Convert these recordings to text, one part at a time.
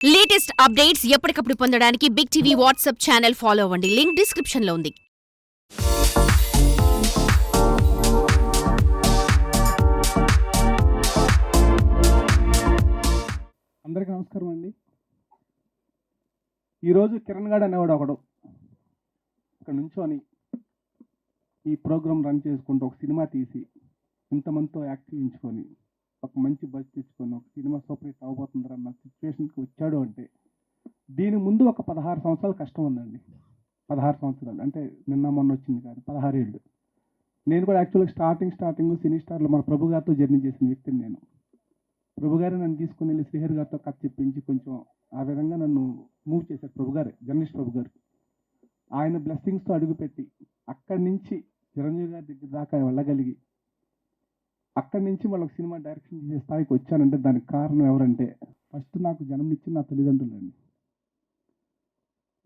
Latest updates ఎప్పటికప్పుడు పొందడానికి Big TV WhatsApp channel follow అవ్వండి. లింక్ డిస్క్రిప్షన్ లో ఉంది. అందరికీ నమస్కారం అండి. ఈరోజు కిరణ్ గాడు అనేవాడు ఒకడు ఇక్కడ నుంచొని ఈ ప్రోగ్రామ్ రన్ చేసుకుంటూ ఒక సినిమా తీసి ఇంతమందితో యాక్ట్ చేయించుకొని ఒక మంచి బజ్ తెచ్చుకొని ఒక సినిమా సూపర్ హిట్ అవబోతుందన్న సిచ్యువేషన్కి వచ్చాడు అంటే దీని ముందు ఒక 16 సంవత్సరాలు కష్టం ఉందండి. 16 సంవత్సరాలు అంటే నిన్న మొన్న వచ్చింది కాదు, 16 ఏళ్ళు. నేను కూడా యాక్చువల్గా స్టార్టింగ్ సినీ స్టార్లో మన ప్రభు గారితో జర్నీ చేసిన వ్యక్తిని నేను. ప్రభు గారు నన్ను తీసుకుని వెళ్ళి శ్రీహరి గారితో కథ చెప్పించి కొంచెం ఆ విధంగా నన్ను మూవ్ చేశారు ప్రభు గారే, జర్నలిస్ట్ ప్రభు గారు. ఆయన బ్లెస్సింగ్స్తో అడుగుపెట్టి అక్కడి నుంచి చిరంజీవి గారి దగ్గర దాకా వెళ్ళగలిగి అక్కడి నుంచి వాళ్ళకి సినిమా డైరెక్షన్ చేసే స్థాయికి వచ్చానంటే దానికి కారణం ఎవరంటే ఫస్ట్ నాకు జన్మనిచ్చిన నా తల్లిదండ్రులండి.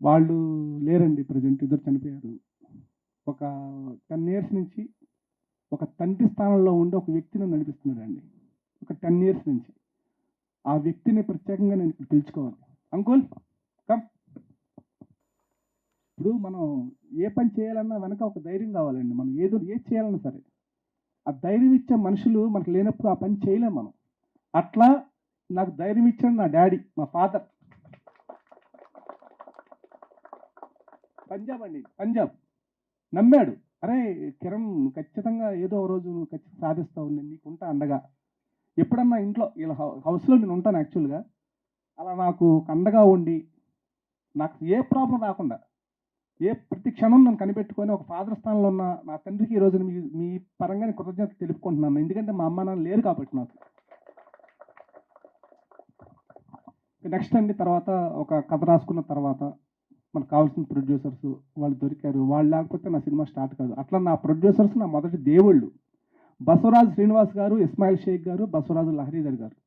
వాళ్ళు లేరండి, ప్రజెంట్ ఇద్దరు చనిపోయారు. ఒక 10 ఇయర్స్ నుంచి ఒక తండ్రి స్థానంలో ఉండి ఒక వ్యక్తిని నడిపిస్తున్నాడండి. ఒక 10 ఇయర్స్ నుంచి ఆ వ్యక్తిని ప్రత్యేకంగా నేను ఇప్పుడు పిలుచుకోవాలి. Uncle come. ఇప్పుడు మనం ఏ పని చేయాలన్నా వెనక ఒక ధైర్యం కావాలండి. మనం ఏది చేయాలన్నా సరే ఆ ధైర్యం ఇచ్చే మనుషులు మనకు లేనప్పుడు ఆ పని చేయలేము మనం. అట్లా నాకు ధైర్యం ఇచ్చాడు నా డాడీ, మా ఫాదర్. పంజాబ్ అండి, పంజాబ్. నమ్మాడు, అరే కిరణ్ ఖచ్చితంగా ఏదో ఒక రోజు నువ్వు ఖచ్చితంగా సాధిస్తావు, నేను నీకుంటా అండగా. ఎప్పుడన్నా ఇంట్లో ఇలా హౌస్లో నేను ఉంటాను యాక్చువల్గా. అలా నాకు అండగా ఉండి నాకు ఏ ప్రాబ్లం రాకుండా ప్రతి క్షణం నన్ను కనిపెట్టుకొని ఒక ఫాదర్ స్థానంలో ఉన్న నా తండ్రికి ఈరోజు మీ పరంగా కృతజ్ఞత తెలుపుకుంటున్నాను. ఎందుకంటే మా అమ్మ నాన్న లేరు కాబట్టి నాకు. నెక్స్ట్ అండి, తర్వాత ఒక కథ రాసుకున్న తర్వాత మనకు కావాల్సిన ప్రొడ్యూసర్స్ వాళ్ళు దొరికారు. వాళ్ళు లేకపోతే నా సినిమా స్టార్ట్ కాదు. అట్లా నా ప్రొడ్యూసర్స్ నా మొదటి దేవుళ్ళు బసవరాజు శ్రీనివాస్ గారు, ఇస్మాయిల్ షేక్ గారు, బసవరాజు లహరీధర్ గారు.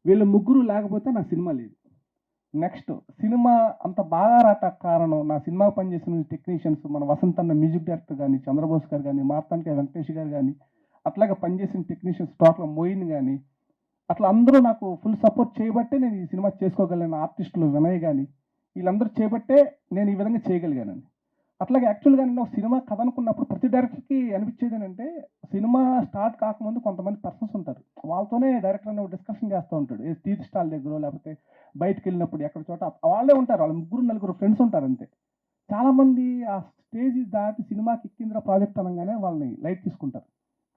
వీళ్ళ ముగ్గురు లేకపోతే నా సినిమా లేదు. నెక్స్ట్ సినిమా అంత బాగా రావటానికి కారణం నా సినిమా పనిచేసిన టెక్నీషియన్స్, మన వసంత్ అన్న మ్యూజిక్ డైరెక్టర్ కానీ, చంద్రబోస్ గారు కానీ, మార్తాండ్కే వెంకటేష్ గారు కానీ, అట్లాగే పనిచేసిన టెక్నీషియన్స్ టోటల్ మోయిన్ కానీ, అట్లా అందరూ నాకు ఫుల్ సపోర్ట్ చేయబట్టే నేను ఈ సినిమా చేసుకోగలను. ఆర్టిస్టులు వినయ్ కానీ వీళ్ళందరూ చేయబట్టే నేను ఈ విధంగా చేయగలిగానండి. అట్లాగే యాక్చువల్గా నేను ఒక సినిమా కథ అనుకున్నప్పుడు ప్రతి డైరెక్టర్కి అనిపించేది ఏంటంటే సినిమా స్టార్ట్ కాకముందు కొంతమంది పర్సన్స్ ఉంటారు, వాళ్ళతోనే డైరెక్టర్ అనే డిస్కషన్ చేస్తూ ఉంటాడు. టీ స్టాల్ దగ్గర లేకపోతే బయటకు వెళ్ళినప్పుడు ఎక్కడ చోట వాళ్ళే ఉంటారు, వాళ్ళ ముగ్గురు నలుగురు ఫ్రెండ్స్ ఉంటారు అంతే. చాలామంది ఆ స్టేజ్ దాటి సినిమాకి ఎక్కిందిరా ప్రాజెక్ట్ అనగానే వాళ్ళని లైట్ తీసుకుంటారు.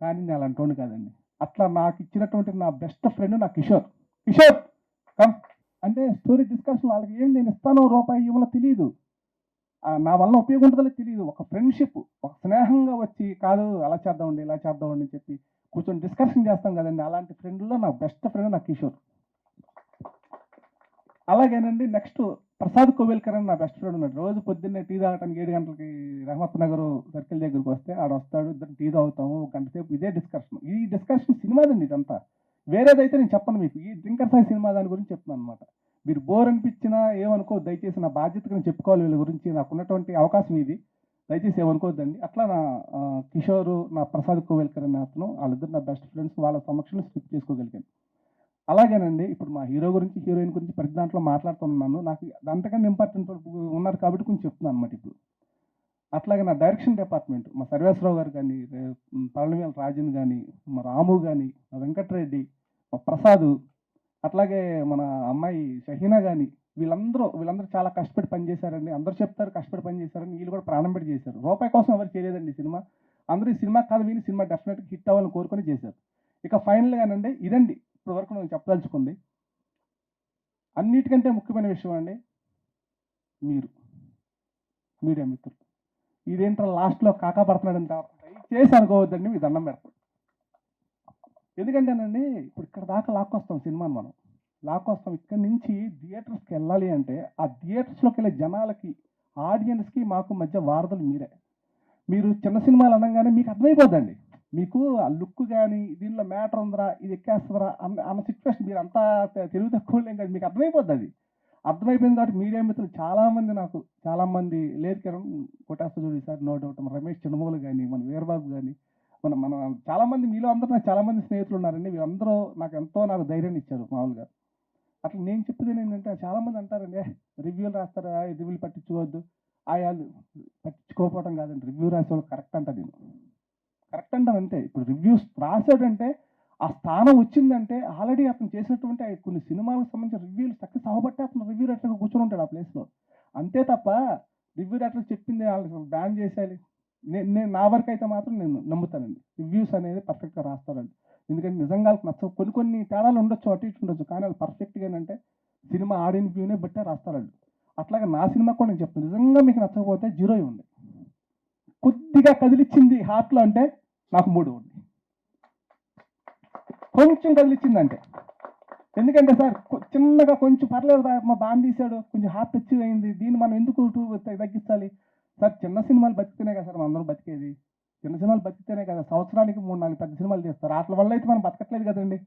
కానీ నేను అలాంటి కాదండి. అట్లా నాకు ఇచ్చినటువంటి నా బెస్ట్ ఫ్రెండ్ నా కిషోర్. కిషోర్ కమ్ అంటే స్టోరీ డిస్కషన్ వాళ్ళకి ఏం నేను ఇస్తానో రూపాయి ఇవ్వనో తెలియదు, నా వల్ల ఉపయోగం ఉంటుందో తెలియదు. ఒక ఫ్రెండ్షిప్, ఒక స్నేహంగా వచ్చి కాదు అలా చేద్దామండి ఇలా చేద్దామండి అని చెప్పి కూర్చొని డిస్కషన్ చేస్తాం కదండి. అలాంటి ఫ్రెండ్లో నా బెస్ట్ ఫ్రెండ్ నా కిషోర్. అలాగేనండి నెక్స్ట్ ప్రసాద్ కోవెల్కర్ అని నా బెస్ట్ ఫ్రెండ్ ఉన్నాడు. రోజు పొద్దున్నే టీ తాగడానికి 7 గంటలకి రహమత్ నగర్ సర్కిల్ దగ్గరికి వస్తే ఆడ వస్తాడు, ఇద్దరు టీ తాగుతాము, ఒక గంట సేపు ఇదే డిస్కషన్. ఈ డిస్కషన్ సినిమాదండి ఇదంతా, వేరేదైతే నేను చెప్పను మీకు. ఈ డ్రింకర్ సాయి సినిమా దాని గురించి చెప్తున్నాను అనమాట. మీరు బోర్ అనిపించినా ఏమనుకో, దయచేసి నా బాధ్యతగా నేను చెప్పుకోవాలి వీళ్ళ గురించి, నాకు ఉన్నటువంటి అవకాశం ఇది, దయచేసి ఏమనుకోవద్దండి. అట్లా నా కిషోర్, నా ప్రసాద్ కోవెల్కర్ అనే అతను, వాళ్ళిద్దరు నా బెస్ట్ ఫ్రెండ్స్. వాళ్ళ సమక్షంలో స్క్రిప్ట్ చేసుకోగలిగాను. అలాగేనండి ఇప్పుడు మా హీరో గురించి, హీరోయిన్ గురించి ప్రతి దాంట్లో మాట్లాడుతున్నాను. నాకు అంతకన్నా ఇంపార్టెంట్ ఉన్నారు కాబట్టి కొంచెం చెప్తున్నాను అనమాట ఇప్పుడు. అట్లాగే నా డైరెక్షన్ డిపార్ట్మెంట్ మా సర్వేశ్వరరావు గారు కానీ, పల్లవిల రాజన్ కానీ, మా రాము కానీ, మా వెంకటరెడ్డి, మా ప్రసాద్, అట్లాగే మన అమ్మాయి షహీనా కానీ, వీళ్ళందరూ చాలా కష్టపడి పనిచేశారండి. అందరూ చెప్తారు కష్టపడి పనిచేశారని, వీళ్ళు కూడా ప్రాణం పెట్టి చేశారు. రూపాయి కోసం ఎవరు చేయలేదండి సినిమా. అందరూ ఈ సినిమా కథ విని సినిమా డెఫినెట్గా హిట్ అవ్వాలని కోరుకొని చేశారు. ఇక ఫైనల్గానండి ఇదండి ఇప్పటి వరకు నేను చెప్పదలుచుకుంది. అన్నిటికంటే ముఖ్యమైన విషయం అండి, మీడియా మిత్రులు. ఇదేంటో లాస్ట్లో కాకా పడుతున్నాడంట, దయచేసి అనుకోవద్దండి, మీ దండం పెడతాం. ఎందుకంటేనండి ఇప్పుడు ఇక్కడ దాకా లాక్కొస్తాం సినిమాని, మనం లాక్కొస్తాం. ఇక్కడి నుంచి థియేటర్స్కి వెళ్ళాలి అంటే ఆ థియేటర్స్లోకి వెళ్ళే జనాలకి, ఆడియన్స్కి మాకు మధ్య వారధులు మీరే. మీరు చిన్న సినిమాలు అనగానే మీకు అర్థమైపోద్దండి, మీకు ఆ లుక్ కానీ దీనిలో మ్యాటర్ ఉందరా, ఇది ఎక్కేస్తుందిరా అన్న సిచ్యువేషన్. మీరు అంతా తెలుగు తక్కువ లేం కదా, మీకు అర్థమైపోద్ది. అది అర్థమైపోయింది కాబట్టి మీడియా మిత్రులు చాలామంది లేదు కిరణ్ కొట్టేస్తా చూడు ఈసారి నో డౌట్, మన రమేష్ చిన్నమూలు కానీ, మన వీరబాబు కానీ, మన మన చాలామంది మీలో అందరూ నాకు చాలామంది స్నేహితులు ఉన్నారండి. వీళ్ళందరూ నాకు ధైర్యాన్ని ఇచ్చారు మామూలుగా. అట్లా నేను చెప్పేది ఏంటంటే చాలామంది అంటారండి, రివ్యూలు రాస్తారా, రివ్యూలు పట్టించుకోవద్దు, ఆయాలు పట్టించుకోకపోవడం కాదండి, రివ్యూ రాసేవాళ్ళు కరెక్ట్ అంట నేను. కరెక్ట్ అంటాను అంతే. ఇప్పుడు రివ్యూస్ రాసాడంటే ఆ స్థానం వచ్చిందంటే ఆల్రెడీ అతను చేసినటువంటి కొన్ని సినిమాలకు సంబంధించిన రివ్యూలు సక్సెస్ అవ్వబట్టే అతను రివ్యూ రైటర్గా కూర్చొని ఉంటాడు ఆ ప్లేస్లో. అంతే తప్ప రివ్యూ రైటర్ చెప్పింది వాళ్ళకి బ్యాన్ చేసేయాలి. నేను నా వరకు అయితే మాత్రం నేను నమ్ముతానండి, రివ్యూస్ అనేది పర్ఫెక్ట్గా రాస్తారండి. ఎందుకంటే నిజంగా వాళ్ళకి నచ్చవు, కొన్ని కొన్ని తేడాలు ఉండొచ్చు, అటు ఇటు ఉండొచ్చు, కానీ వాళ్ళు పర్ఫెక్ట్గా ఏంటంటే సినిమా ఆడిన వ్యూనే బట్టే రాస్తారండి. అట్లాగే నా సినిమా కూడా నేను చెప్తాను, నిజంగా మీకు నచ్చకపోతే జీరో ఇవ్వండి. కొద్దిగా కదిలిచ్చింది హార్ట్లో అంటే నాకు 3 ఉంది. కొంచెం కదిలిచ్చిందంటే, ఎందుకంటే సార్ చిన్నగా కొంచెం పర్లేదు మా బాగా తీశాడు, కొంచెం హార్ట్ టచ్ అయింది, దీన్ని మనం ఎందుకు తగ్గించాలి సార్? చిన్న సినిమాలు బతికితేనే కదా సార్ మనం అందరం బతికేది. చిన్న సినిమాలు బతికితేనే కదా సంవత్సరానికి 3-4 పెద్ద సినిమాలు తీస్తారు. వాటి వల్ల అయితే మనం బతకట్లేదు కదండి.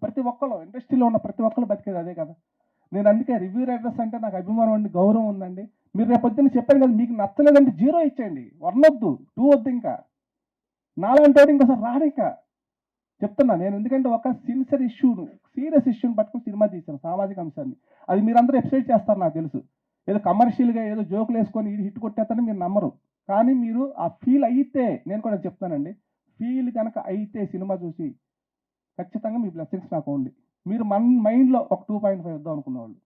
ప్రతి ఒక్కళ్ళు ఇండస్ట్రీలో ఉన్న ప్రతి ఒక్కళ్ళు బతికేది అదే కదా. నేను అందుకే రివ్యూ రైటర్స్ అంటే నాకు అభిమానం అండి, గౌరవం ఉందండి. మీరు రేపు పొద్దున్న చెప్పాను కదా, మీకు నచ్చలేదంటే 0 ఇచ్చేయండి, 1 వద్దు, 2 వద్దు, ఇంకా నాలంటే ఇంకోసారి రాడిక చెప్తున్నా నేను. ఎందుకంటే ఒక సీరియస్ ఇష్యూని పట్టుకుని సినిమా తీశాను, సామాజిక అంశాన్ని. అది మీరందరూ ఎక్స్పెక్ట్ చేస్తారు నాకు తెలుసు. ఏదో కమర్షియల్గా ఏదో జోకులు వేసుకొని ఇది హిట్ కొట్టేస్తారని మీరు నమ్మరు. కానీ మీరు ఆ ఫీల్ అయితే, నేను కూడా చెప్తానండి, ఫీల్ కనుక అయితే సినిమా చూసి ఖచ్చితంగా మీ బ్లెస్సింగ్స్ నాకు ఉంది. మీరు మన మైండ్లో ఒక 2.5 వద్దాం అనుకున్న వాళ్ళు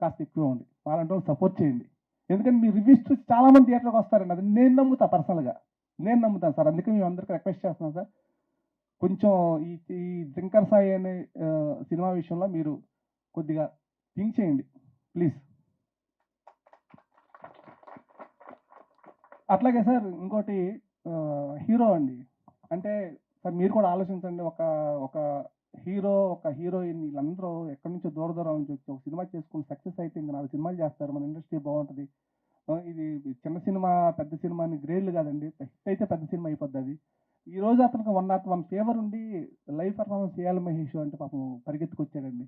కాస్త ఎక్కువ ఉంది, వాళ్ళంటే వాళ్ళు సపోర్ట్ చేయండి. ఎందుకంటే మీ రివ్యూస్ చూసి చాలామంది థియేటర్కి వస్తారండి, అది నేను నమ్ముతా, పర్సనల్గా నేను నమ్ముతాను సార్. అందుకే మేము అందరికీ రిక్వెస్ట్ చేస్తున్నాను సార్, కొంచెం ఈ ఈ డ్రింకర్ సాయి అనే సినిమా విషయంలో మీరు కొద్దిగా థింక్ చేయండి ప్లీజ్. అట్లాగే సార్ ఇంకోటి, హీరో అండి, అంటే సార్ మీరు కూడా ఆలోచించండి, ఒక ఒక హీరో, ఒక హీరోయిన్, వీళ్ళందరూ ఎక్కడి నుంచో దూర దూరం నుంచి వచ్చి ఒక సినిమా చేసుకుని సక్సెస్ అయితే ఇంకా 4 సినిమాలు చేస్తారు, మన ఇండస్ట్రీ బాగుంటుంది. ఇది చిన్న సినిమా పెద్ద సినిమా అని గ్రేడ్లు కాదండి, హిట్ అయితే పెద్ద సినిమా అయిపోద్ది అది. ఈ రోజు అతనికి 101 ఫేవర్ ఉండి లైవ్ పర్ఫార్మెన్స్ చేయాలి మహేష్ అంటే పాపం పరిగెత్తుకొచ్చాడండి.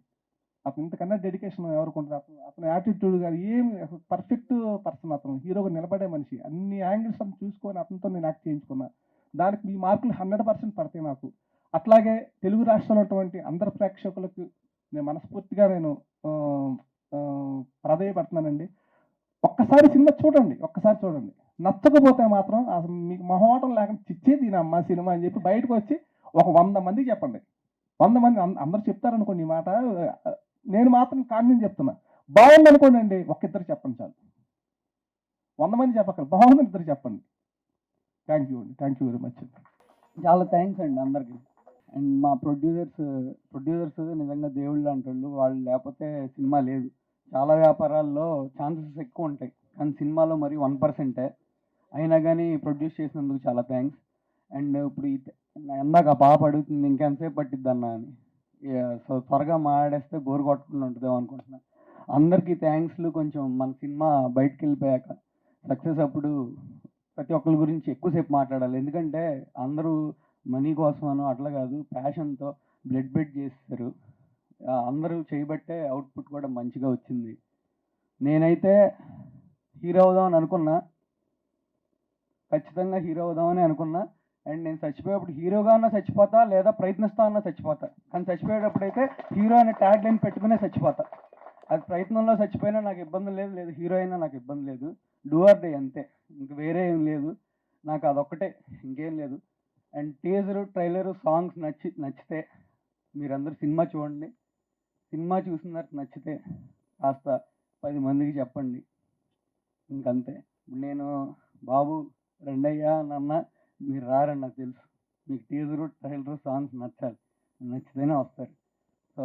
అతను ఇంతకన్నా డెడికేషన్ ఎవరికి ఉంటుంది? అతని యాటిట్యూడ్ కానీ ఏమి, పర్ఫెక్ట్ పర్సన్ అతను, హీరోగా నిలబడే మనిషి. అన్ని యాంగిల్స్ అని చూసుకొని అతనితో నేను యాక్ట్ చేయించుకున్నా. దానికి మీ మార్కులు 100% పడతాయి నాకు. అట్లాగే తెలుగు రాష్ట్రాల్లో ఉన్నటువంటి అందరు ప్రేక్షకులకు నేను మనస్ఫూర్తిగా నేను ఆ, ఆ, ప్రాధేయపడుతున్నానండి. ఒక్కసారి సినిమా చూడండి, ఒక్కసారి చూడండి, నచ్చకపోతే మాత్రం అసలు మీకు మొహమాటం లేకుండా చిచ్చేది అమ్మ సినిమా అని చెప్పి బయటకు వచ్చి ఒక 100 మందికి చెప్పండి. 100 మంది అందరూ చెప్తారనుకోండి ఈ మాట, నేను మాత్రం కాన్ఫిడెన్స్ చెప్తున్నా. బాగుంది అనుకోండి, ఒక్కిద్దరు చెప్పండి చాలు, 100 మంది చెప్పకండి, బాగుందని ఇద్దరు చెప్పండి. థ్యాంక్ యూ అండి, థ్యాంక్ యూ వెరీ మచ్. చాలా థ్యాంక్స్ అండి అందరికి. అండ్ మా ప్రొడ్యూసర్స్ నిజంగా దేవుళ్ళు అంటారు. వాళ్ళు లేకపోతే సినిమా లేదు. చాలా వ్యాపారాల్లో ఛాన్సెస్ ఎక్కువ ఉంటాయి, కానీ సినిమాలో మరి 1%. అయినా కానీ ప్రొడ్యూస్ చేసినందుకు చాలా థ్యాంక్స్. అండ్ ఇప్పుడు ఇందాక ఆ పాప అడుగుతుంది ఇంకెంతసేపు పట్టిద్ది అన్న అని. సో త్వరగా మాట్లాడేస్తే బోర్ కొట్టకుండా ఉంటుందేమో అనుకుంటున్నా. అందరికీ థ్యాంక్స్లు. కొంచెం మన సినిమా బయటకు వెళ్ళిపోయాక సక్సెస్ అప్పుడు ప్రతి ఒక్కరి గురించి ఎక్కువసేపు మాట్లాడాలి. ఎందుకంటే అందరూ మనీ కోసమనో అట్లా కాదు, ప్యాషన్తో బ్లడ్ బెడ్ చేస్తారు. అందరూ చేయబట్టే అవుట్పుట్ కూడా మంచిగా వచ్చింది. నేనైతే హీరో అవుదామని అనుకున్నా, ఖచ్చితంగా హీరో అవుదామని అనుకున్నా. అండ్ నేను చచ్చిపోయేప్పుడు హీరోగా అన్నా చచ్చిపోతా, లేదా ప్రయత్నిస్తా అన్నా చచ్చిపోతా. కానీ చచ్చిపోయేటప్పుడు అయితే హీరో అనే ట్యాగ్ లైన్ పెట్టుకునే చచ్చిపోతా. అది ప్రయత్నంలో చచ్చిపోయినా నాకు ఇబ్బంది లేదు, లేదు హీరో అయినా నాకు ఇబ్బంది లేదు. డూ ఆర్ డే అంతే, ఇంక వేరే ఏం లేదు నాకు, అదొక్కటే, ఇంకేం లేదు. అండ్ టీజరు, ట్రైలరు, సాంగ్స్ నచ్చితే మీరందరూ సినిమా చూడండి. సినిమా చూసిన తర్వాత నచ్చితే కాస్త 10 మందికి చెప్పండి. ఇంకంతే. నేను బాబు రెండయ్యా నన్న మీరు రారని నాకు తెలుసు. మీకు టీజరు, ట్రైలరు, సాంగ్స్ నచ్చాలి, నచ్చితేనే వస్తారు. సో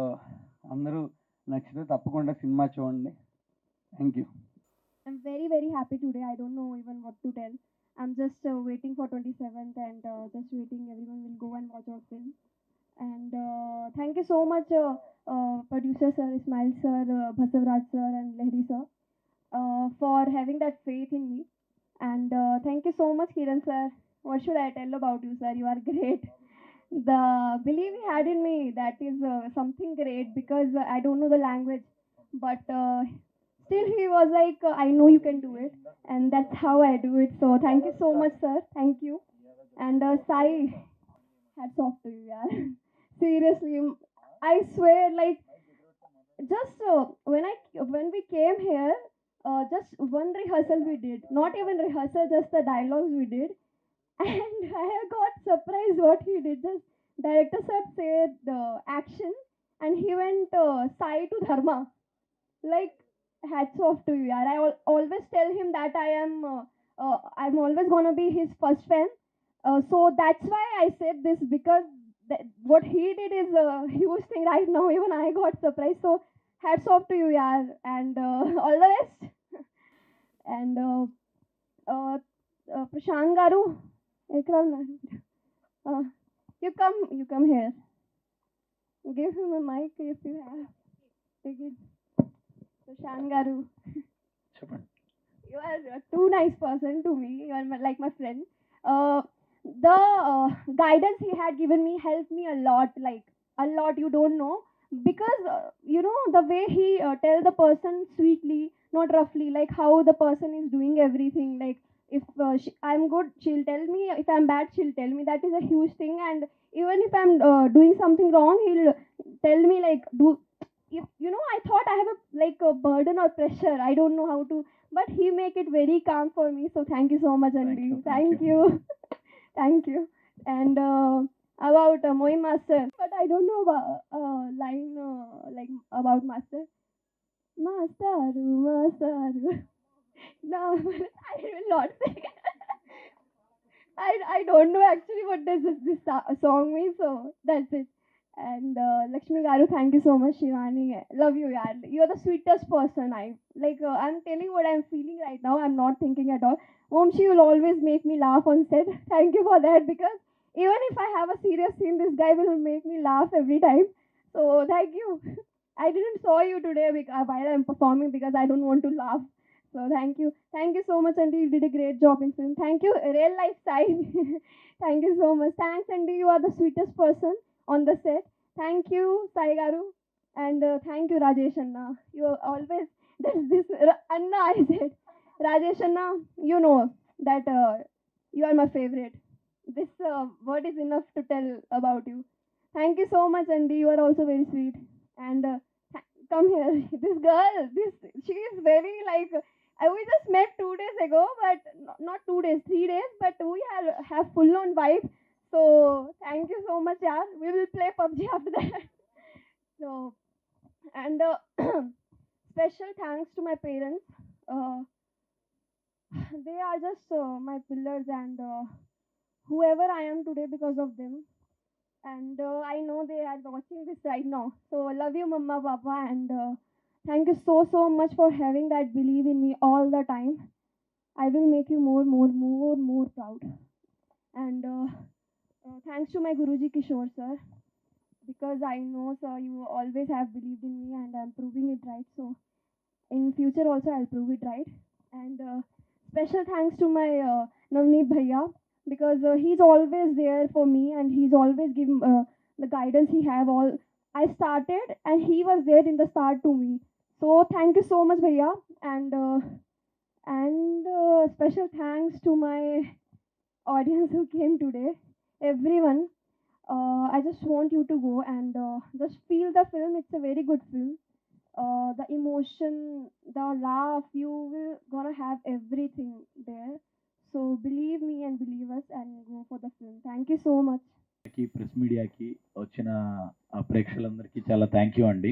అందరూ నచ్చితే తప్పకుండా సినిమా చూడండి. Thank you. I'm very, very happy today. I don't know even what to tell. I'm just waiting for 27th and just waiting. Everyone will go and watch our film. And thank you so much, producer sir, Ismail sir, Basavraj sir, and Lehri sir, for having that faith in me. And thank you so much, Kiran sir. What should I tell about you, sir? You are great. The belief he had in me, that is something great, because I don't know the language, but still he was like, I know you can do it, and that's how I do it. So thank you so much, sir. Thank you. And Sai, hats off to you, yeah. Seriously, I swear, like just when we came here, just one rehearsal we did, not even rehearsal, just the dialogues we did, and I got surprised what he did. Just director sir said action, and he went Sai to Dharma. Like, hats off to you, yaar. Always tell him that I'm always gonna be his first fan. So that's why I said this, because what he did is a huge thing right now. Even I got surprised. So hats off to you, yaar, and all the best. And Prashant Garu, ఎక్కడ ఉన్నారు? You come here. Give him a mic if you have. Take it. Prashant Garu. చెప్పండి. You are a too nice person to me. You are like my friend. The guidance he had given me helped me a lot, like a lot. You don't know, because you know the way he tell the person sweetly, not roughly, like how the person is doing everything. Like if I'm good, she'll tell me. If I'm bad, she'll tell me. That is a huge thing. And even if I'm doing something wrong, he'll tell me like do. If you know, I thought I have a burden or pressure. I don't know how to, but he make it very calm for me. So thank you so much, Andy. Thank Thank you. Thank you. And about Moin Master, but I don't know about line like about Master. Mastaru, Mastaru. No, I will not say. I don't know actually what does this song mean. So that's it. And Lakshmi Garu, thank you so much, Shivani. Love you, yaar. You're the sweetest person. I'm telling what I'm feeling right now. I'm not thinking at all. She will always make me laugh on set. Thank you for that, because even if I have a serious scene, this guy will make me laugh every time. So thank you. I didn't saw you today while I'm performing, because I don't want to laugh. So thank you so much, Andy. You did a great job in film. Thank you, real life side. Thank you so much. Thanks, Andy. You are the sweetest person on the set. Thank you, Sai Garu, and thank you, Rajesh Anna. You are always there's this Anna. I said, Rajesh Anna. You know that you are my favorite. This word is enough to tell about you. Thank you so much, Andy. You are also very sweet. And come here, this girl. She is very like. We just met 2 days ago, but not 2 days, 3 days. But we have full on vibe. So thank you so much, yaar. We will play PUBG after that. So, and special thanks to my parents. Uh, they are just my pillars, and whoever I am today because of them. And I know they are watching this right now. So love you, Mama, Papa, and thank you so much for having that belief in me all the time. I will make you more proud. And thanks to my Guruji Kishore sir, because I know, sir, you always have believed in me, and I'm proving it right. So in future also I'll prove it right. And special thanks to my Navneet Bhaiya, because he's always there for me, and he's always given the guidance he have. All I started, and he was there in the start to me. So thank you so much, Bhaiya. And special thanks to my audience who came today, everyone. I just want you to go and just feel the film. It's a very good film. The emotion, the laugh, you will gonna have everything there. So believe me and believe us, and go for the film. Thank you so much. Press మీడియాకి వచ్చిన ప్రేక్షకులందరికీ చాలా thank you అండి.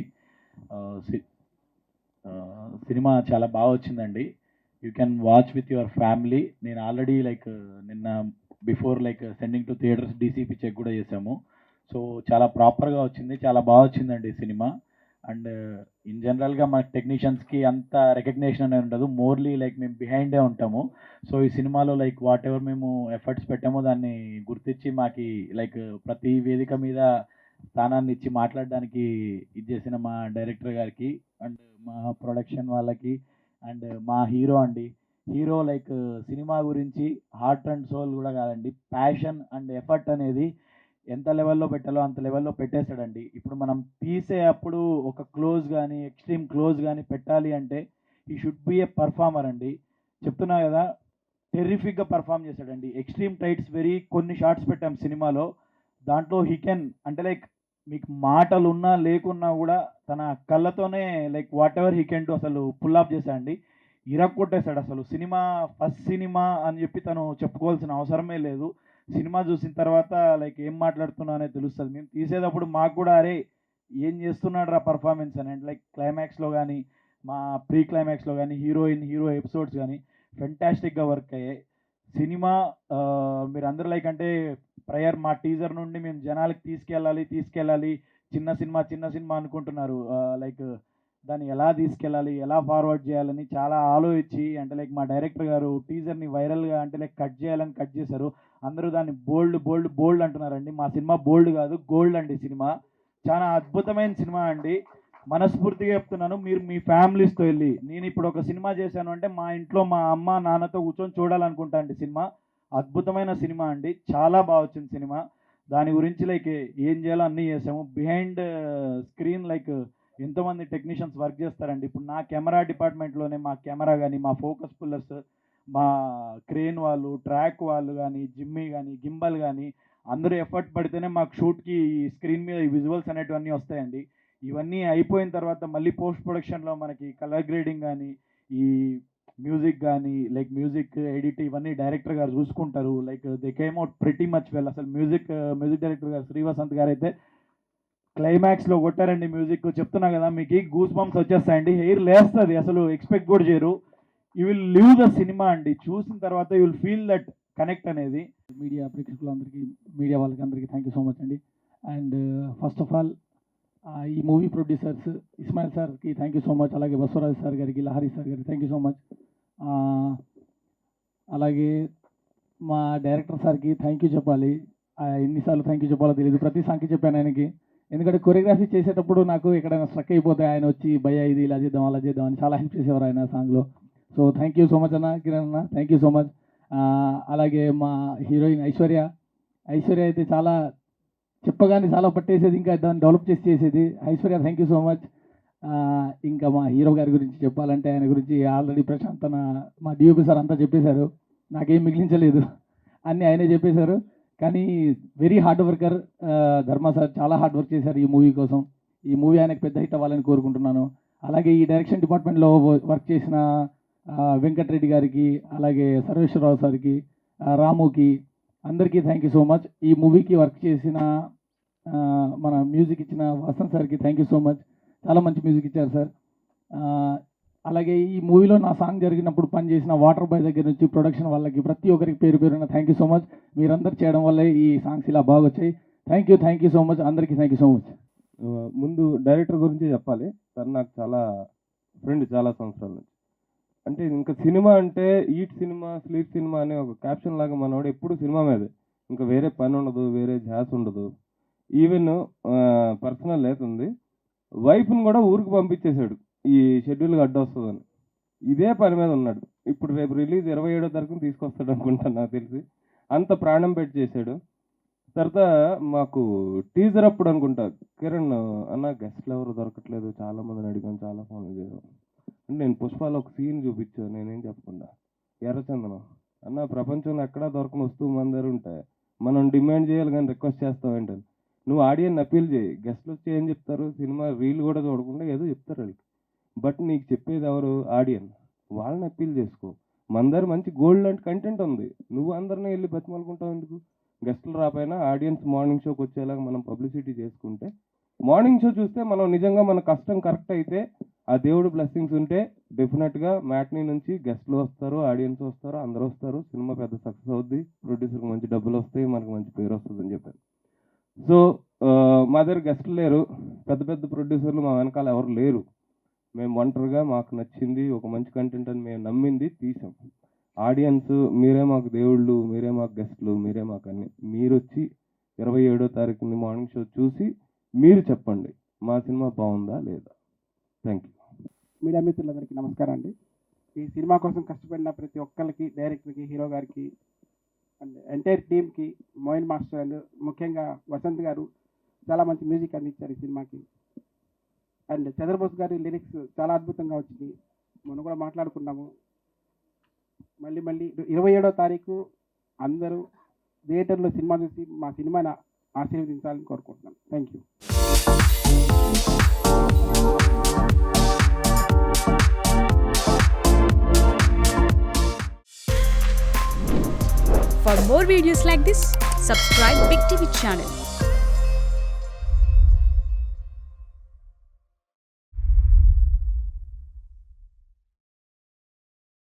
Cinema చాలా బాగా వచ్చిందండి. You can watch with your family. నేను already నిన్న before sending to theatres DCP check కూడా చేసాము. సో చాలా ప్రాపర్గా వచ్చింది, చాలా బాగా వచ్చిందండి సినిమా. అండ్ ఇన్ జనరల్గా మన టెక్నీషియన్స్కి అంత రికగ్నేషన్ అనేది ఉండదు, మోర్లీ మేము బిహైండే ఉంటాము. సో ఈ సినిమాలో వాట్ ఎవర్ మేము ఎఫర్ట్స్ పెట్టామో దాన్ని గుర్తించి మాకి ప్రతి వేదిక మీద స్థానాన్ని ఇచ్చి మాట్లాడడానికి ఇది చేసిన మా డైరెక్టర్ గారికి, అండ్ మా ప్రొడక్షన్ వాళ్ళకి, అండ్ మా హీరో అండి. హీరో సినిమా గురించి హార్ట్ అండ్ సోల్ కూడా కాదండి, ప్యాషన్ అండ్ ఎఫర్ట్ అనేది ఎంత లెవెల్లో పెట్టాలో అంత లెవెల్లో పెట్టేశాడండి. ఇప్పుడు మనం తీసేటప్పుడు ఒక క్లోజ్ కానీ ఎక్స్ట్రీమ్ క్లోజ్ కానీ పెట్టాలి అంటే ఈ షుడ్ బి ఏ పర్ఫార్మర్ అండి. చెప్తున్నా కదా, టెర్రిఫిక్గా పర్ఫామ్ చేశాడండి. ఎక్స్ట్రీమ్ టైట్స్ కొన్ని షార్ట్స్ పెట్టాం సినిమాలో. దాంట్లో హీ కెన్ అంటే మీకు మాటలున్నా లేకున్నా కూడా తన కళ్ళతోనే like what ever he can do అసలు పుల్ ఆఫ్ చేశాడండి. ఇరక్కొట్టేశాడు అసలు. సినిమా ఫస్ట్ సినిమా అని చెప్పి తను చెప్పుకోవాల్సిన అవసరమే లేదు. సినిమా చూసిన తర్వాత లైక్ ఏం మాట్లాడుతున్నా అనేది తెలుస్తుంది. మేము తీసేటప్పుడు మాకు కూడా అరే ఏం చేస్తున్నాడు రా పర్ఫార్మెన్స్ అని, అంటే లైక్ క్లైమాక్స్లో కానీ మా ప్రీ క్లైమాక్స్లో కానీ హీరో ఎపిసోడ్స్ కానీ ఫెంటాస్టిక్గా వర్క్ అయ్యాయి. సినిమా మీరు అందరూ లైక్ అంటే ప్రయర్ మా టీజర్ నుండి మేము జనాలకి తీసుకెళ్ళాలి చిన్న సినిమా అనుకుంటున్నారు. లైక్ దాన్ని ఎలా తీసుకెళ్ళాలి, ఎలా ఫార్వర్డ్ చేయాలని చాలా ఆలోచించి అంటే లైక్ మా డైరెక్టర్ గారు టీజర్ని వైరల్గా అంటే లైక్ కట్ చేయాలని కట్ చేశారు. అందరూ దాన్ని బోల్డ్ అంటున్నారండి. మా సినిమా బోల్డ్ కాదు, గోల్డ్ అండి. సినిమా చాలా అద్భుతమైన సినిమా అండి. మనస్ఫూర్తిగా చెప్తున్నాను, మీరు మీ ఫ్యామిలీస్తో వెళ్ళి, నేను ఇప్పుడు ఒక సినిమా చేశాను అంటే మా ఇంట్లో మా అమ్మ నాన్నతో కూర్చొని చూడాలనుకుంటా అండి. సినిమా అద్భుతమైన సినిమా అండి, చాలా బాగా వచ్చింది సినిమా. దాని గురించి లైక్ ఏం చేయాలో అన్నీ చేసాము. బిహైండ్ స్క్రీన్ లైక్ ఎంతోమంది టెక్నీషియన్స్ వర్క్ చేస్తారండి. ఇప్పుడు నా కెమెరా డిపార్ట్మెంట్లోనే మా కెమెరా కానీ, మా ఫోకస్ పుల్లర్స్, మా క్రేన్ వాళ్ళు, ట్రాక్ వాళ్ళు కానీ, జిమ్మీ కానీ, గింబల్ కానీ అందరూ ఎఫర్ట్ పడితేనే మాకు షూట్కి స్క్రీన్ మీద ఈ విజువల్స్ అనేటివన్నీ వస్తాయండి. ఇవన్నీ అయిపోయిన తర్వాత మళ్ళీ పోస్ట్ ప్రొడక్షన్లో మనకి కలర్ గ్రేడింగ్ కానీ, ఈ మ్యూజిక్ కానీ లైక్ మ్యూజిక్ ఎడిట్ ఇవన్నీ డైరెక్టర్ గారు చూసుకుంటారు. Like they came out pretty much well. అసలు మ్యూజిక్ డైరెక్టర్ గారు శ్రీవసంత్ గారు అయితే క్లైమాక్స్లో కొట్టారండి మ్యూజిక్. చెప్తున్నా కదా మీకు గూస్ బంప్స్ వచ్చేస్తాయండి, హెయిర్ లేస్తుంది, అసలు ఎక్స్పెక్ట్ కూడా చేయరు. You will live the cinema అండి. చూసిన తర్వాత you will feel that connect అనేది. మీడియా ప్రేక్షకులందరికీ, మీడియా వాళ్ళకి అందరికీ థ్యాంక్ యూ సో మచ్ అండి. అండ్ ఫస్ట్ ఆఫ్ ఆల్ ఈ మూవీ ప్రొడ్యూసర్స్ ఇస్మాయిల్ సార్కి థ్యాంక్ యూ సో మచ్, అలాగే బసవరాజ్ సార్ గారికి, లహరి సార్ గారికి థ్యాంక్ యూ సో మచ్. అలాగే మా డైరెక్టర్ సార్కి థ్యాంక్ యూ చెప్పాలి. ఎన్నిసార్లు థ్యాంక్ యూ చెప్పాలో తెలియదు, ప్రతి సాంగ్కి చెప్పాను ఆయనకి. ఎందుకంటే కొరియోగ్రఫీ చేసేటప్పుడు నాకు ఎక్కడైనా స్ట్రక్ అయిపోతే ఆయన వచ్చి భయ్యా ఇది ఇలా చేద్దాం అలా చేద్దాం అని చాలా హెల్ప్ చేసేవారు ఆయన సాంగ్లో. So thank you so much అన్న, కిరణ్ అన్న, థ్యాంక్ యూ సో మచ్. అలాగే మా హీరోయిన్ ఐశ్వర్య అయితే చాలా చెప్పగానే చాలా పట్టేసేది, ఇంకా దాన్ని డెవలప్ చేసేది. Aishwarya thank you so much. ఇంకా మా హీరో గారి గురించి చెప్పాలంటే ఆయన గురించి ఆల్రెడీ ప్రశాంత్ మా డిఓపి సార్ అంతా చెప్పేశారు, నాకేం మిగిలించలేదు, అన్నీ ఆయనే చెప్పేశారు. కానీ వెరీ హార్డ్ వర్కర్ ధర్మ సార్, చాలా హార్డ్ వర్క్ చేశారు ఈ మూవీ కోసం. ఈ మూవీ ఆయనకు పెద్ద హిట్ అవ్వాలని కోరుకుంటున్నాను. అలాగే ఈ డైరెక్షన్ డిపార్ట్మెంట్లో వర్క్ చేసిన వెంకటరెడ్డి గారికి, అలాగే సర్వేశ్వరరావు సార్కి, రాముకి, అందరికీ థ్యాంక్ యూ సో మచ్. ఈ మూవీకి వర్క్ చేసిన మన మ్యూజిక్ ఇచ్చిన వసంత్ సార్కి థ్యాంక్ యూ సో మచ్, చాలా మంచి మ్యూజిక్ ఇచ్చారు సార్. అలాగే ఈ మూవీలో నా సాంగ్ జరిగినప్పుడు పనిచేసిన వాటర్ బాయ్ దగ్గర నుంచి ప్రొడక్షన్ వాళ్ళకి ప్రతి ఒక్కరికి పేరు పేరున థ్యాంక్ యూ సో మచ్. మీరందరూ చేయడం వల్లే ఈ సాంగ్స్ ఇలా బాగా వచ్చాయి. థ్యాంక్ యూ సో మచ్, అందరికీ థ్యాంక్ యూ సో మచ్. ముందు డైరెక్టర్ గురించి చెప్పాలి. తను నాకు చాలా ఫ్రెండ్, చాలా సంవత్సరాల నుంచి. అంటే ఇంకా సినిమా అంటే ఈట్ సినిమా, స్లీప్ సినిమా అనే ఒక క్యాప్షన్ లాగా మనవాడు ఎప్పుడు సినిమా మీదే, ఇంకా వేరే పని ఉండదు, వేరే ధ్యాస ఉండదు. ఈవెన్ పర్సనల్ లేతుంది, వైఫ్ని కూడా ఊరికి పంపించేశాడు ఈ షెడ్యూల్కి అడ్డు వస్తుందని. ఇదే పని మీద ఉన్నాడు. ఇప్పుడు రేపు రిలీజ్ 27వ తారీఖున తీసుకొస్తాడు అనుకుంటాను నాకు తెలిసి. అంత ప్రాణం పెట్టి చేశాడు. తర్వాత మాకు టీజర్ అప్పుడు అనుకుంటా కిరణ్ అన్న గెస్ట్లు ఎవరు దొరకట్లేదు, చాలా మందిని అడిగాను, చాలా ఫోన్లు చేశాను అంటే నేను పుష్పాలో ఒక సీన్ చూపించాను, నేనేం చెప్పకుండా ఎర్రచందనం అన్న ప్రపంచంలో ఎక్కడా దొరకని వస్తువు మన దగ్గర ఉంటాయి, మనం డిమాండ్ చేయాలి కానీ రిక్వెస్ట్ చేస్తావు ఏంటని. నువ్వు ఆడియన్ అపీల్ చేయి, గెస్ట్లు వచ్చి ఏం చెప్తారు, సినిమా రీల్ కూడా చూడకుండా ఏదో చెప్తారు వాళ్ళకి. బట్ నీకు చెప్పేది ఎవరు, ఆడియన్. వాళ్ళని అపీల్ చేసుకో. మన దగ్గర మంచి గోల్డ్ లాంటి కంటెంట్ ఉంది, నువ్వు అందరినీ వెళ్ళి బతిమాలుకుంటావు ఎందుకు? గెస్టులు రాపోయినా ఆడియన్స్ మార్నింగ్ షోకి వచ్చేలాగా మనం పబ్లిసిటీ చేసుకుంటే, మార్నింగ్ షో చూస్తే మనం నిజంగా మన కష్టం కరెక్ట్ అయితే, ఆ దేవుడు బ్లెస్సింగ్స్ ఉంటే డెఫినెట్గా మ్యాట్నీ నుంచి గెస్ట్లు వస్తారు, ఆడియన్స్ వస్తారు, అందరూ వస్తారు, సినిమా పెద్ద సక్సెస్ అవుద్ది, ప్రొడ్యూసర్కి మంచి డబ్బులు వస్తాయి, మనకు మంచి పేరు వస్తుంది అని చెప్పాను. సో మా దగ్గర గెస్ట్లు లేరు, పెద్ద పెద్ద ప్రొడ్యూసర్లు మా వెనకాల ఎవరు లేరు. మేము ఒంటరిగా మాకు నచ్చింది ఒక మంచి కంటెంట్ అని మేము నమ్మింది తీసాం. ఆడియన్స్ మీరే మాకు దేవుళ్ళు, మీరే మాకు గెస్ట్లు, మీరే మాకు అన్ని. మీరు వచ్చి 27వ తారీఖుని మార్నింగ్ షో చూసి మీరు చెప్పండి మా సినిమా బాగుందా లేదా. Thank you. మీడియా మిత్రులందరికీ నమస్కారం అండి. ఈ సినిమా కోసం కష్టపడిన ప్రతి ఒక్కరికి, డైరెక్టర్కి, హీరో గారికి అండ్ ఎంటైర్ టీమ్కి, మోయిన్ మాస్టర్ అండ్ ముఖ్యంగా వసంత్ గారు చాలా మంచి మ్యూజిక్ అందించారు ఈ సినిమాకి. అండ్ చంద్రబోస్ గారి లిరిక్స్ చాలా అద్భుతంగా వచ్చింది, మనం కూడా మాట్లాడుకున్నాము. మళ్ళీ 27వ తారీఖు అందరూ థియేటర్లో సినిమా చూసి మా సినిమాని ఆశీర్వదించాలని కోరుకుంటున్నాను. Thank you. For more videos like this, subscribe Big TV channel.